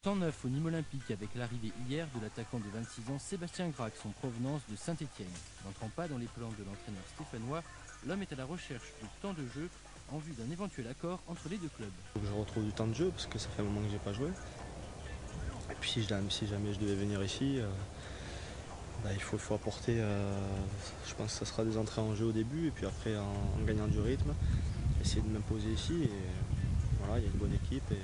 Temps neuf au Nîmes Olympique avec l'arrivée hier de l'attaquant de 26 ans Sébastien Grax en provenance de Saint-Étienne. N'entrant pas dans les plans de l'entraîneur stéphanois, l'homme est à la recherche de temps de jeu en vue d'un éventuel accord entre les deux clubs. Il faut que je retrouve du temps de jeu parce que ça fait un moment que j'ai pas joué. Et puis si jamais je devais venir ici, il faut apporter, je pense que ça sera des entrées en jeu au début et puis après en gagnant du rythme, essayer de m'imposer ici. Et voilà, il y a une bonne équipe et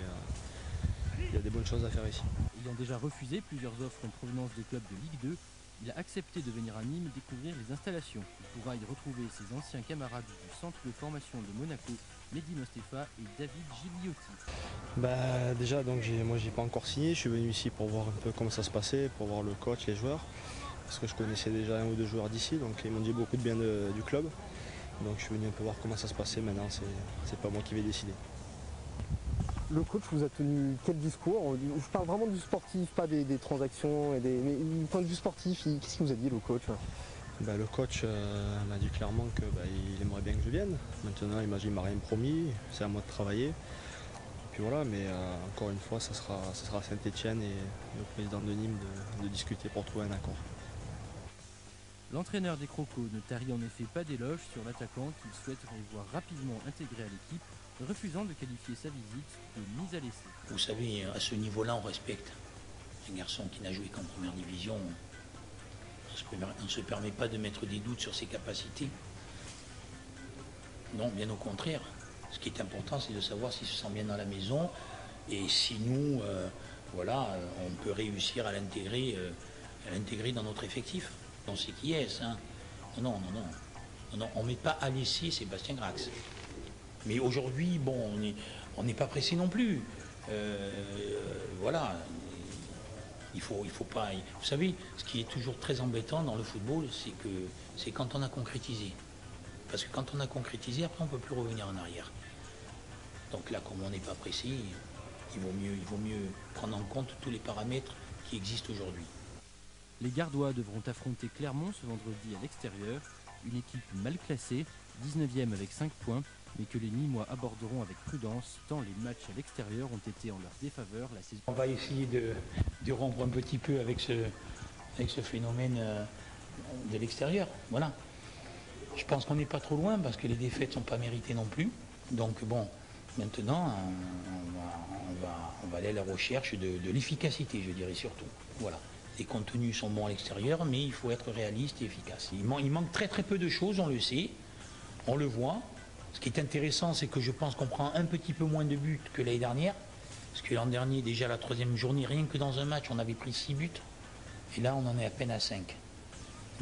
il y a des bonnes choses à faire ici. Ayant déjà refusé plusieurs offres en provenance de clubs de Ligue 2, il a accepté de venir à Nîmes découvrir les installations. Il pourra y retrouver ses anciens camarades du centre de formation de Monaco, Mehdi Mostefa et David Gigliotti. Déjà, moi j'ai pas encore signé, je suis venu ici pour voir un peu comment ça se passait, pour voir le coach, les joueurs, parce que je connaissais déjà un ou deux joueurs d'ici, donc ils m'ont dit beaucoup de bien du club. Donc je suis venu un peu voir comment ça se passait, maintenant c'est pas moi qui vais décider. Le coach vous a tenu quel discours? Je parle vraiment du sportif, pas des transactions, mais du point de vue sportif, qu'est-ce qu'il vous a dit le coach? Le coach m'a dit clairement qu'il aimerait bien que je vienne. Maintenant il m'a rien promis, c'est à moi de travailler. Et puis voilà, mais encore une fois, ça sera à Saint-Étienne et le président de Nîmes de discuter pour trouver un accord. L'entraîneur des Crocos ne tarit en effet pas d'éloges sur l'attaquant qu'il souhaiterait voir rapidement intégré à l'équipe, refusant de qualifier sa visite de mise à l'essai. Vous savez, à ce niveau-là, on respecte. Un garçon qui n'a joué qu'en première division, on ne se permet pas de mettre des doutes sur ses capacités. Non, bien au contraire. Ce qui est important, c'est de savoir s'il se sent bien dans la maison et si nous, on peut réussir à l'intégrer dans notre effectif. Donc c'est qui est-ce, hein? Non, on ne met pas à l'essai Sébastien Grax. Mais aujourd'hui, on n'est pas pressé non plus. Il faut pas. Vous savez, ce qui est toujours très embêtant dans le football, c'est quand on a concrétisé. Parce que quand on a concrétisé, après on ne peut plus revenir en arrière. Donc là, comme on n'est pas pressé, il vaut mieux prendre en compte tous les paramètres qui existent aujourd'hui. Les Gardois devront affronter Clermont ce vendredi à l'extérieur, une équipe mal classée, 19e avec 5 points, mais que les Nîmois aborderont avec prudence, tant les matchs à l'extérieur ont été en leur défaveur la saison. On va essayer de rompre un petit peu avec ce phénomène de l'extérieur. Voilà. Je pense qu'on n'est pas trop loin parce que les défaites ne sont pas méritées non plus. Donc maintenant, on va aller à la recherche de l'efficacité, je dirais surtout. Voilà. Les contenus sont bons à l'extérieur, mais il faut être réaliste et efficace. Il manque très très peu de choses, on le sait, on le voit. Ce qui est intéressant, c'est que je pense qu'on prend un petit peu moins de buts que l'année dernière. Parce que l'an dernier, déjà la 3e journée, rien que dans un match, on avait pris 6 buts. Et là, on en est à peine à 5.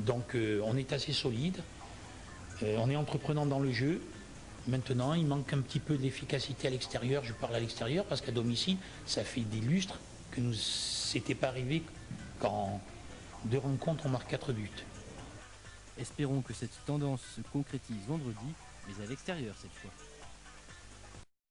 Donc on est assez solide. On est entreprenant dans le jeu. Maintenant, il manque un petit peu d'efficacité à l'extérieur. Je parle à l'extérieur parce qu'à domicile, ça fait des lustres que nous s'était pas arrivé qu'en 2 rencontres, on marque 4 buts. Espérons que cette tendance se concrétise vendredi, mais à l'extérieur cette fois.